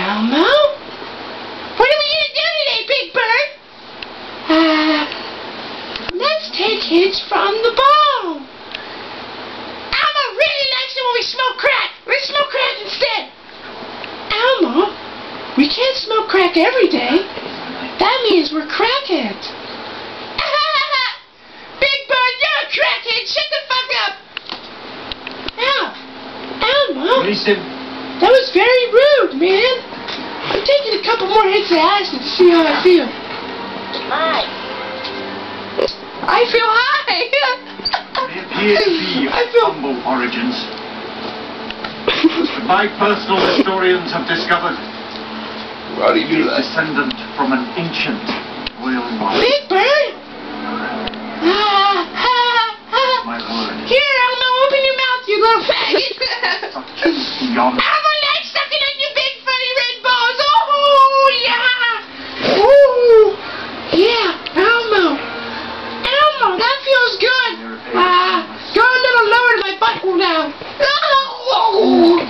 Elmo? What are we going to do today, Big Bird? Let's take hits from the ball. Elmo really likes it when we smoke crack. Let's smoke crack instead. Elmo, we can't smoke crack every day. That means we're crackheads. Big Bird, you're a crackhead. Shut the fuck up. Elmo. That was very rude, man. I'm taking a couple more hits of acid to see how I feel. Hi. I feel high. They appear to be of humble origins. But my personal historians have discovered How do you he do is that? descendant from an ancient royal line. Big Bird. My word. Here, Elmo, open your mouth, you little faggot. Beyond. Elmo likes sucking on your big funny red balls. Oh, yeah. Ooh. Yeah, Elmo. Elmo, that feels good. Go a little lower to my butthole now. Oh.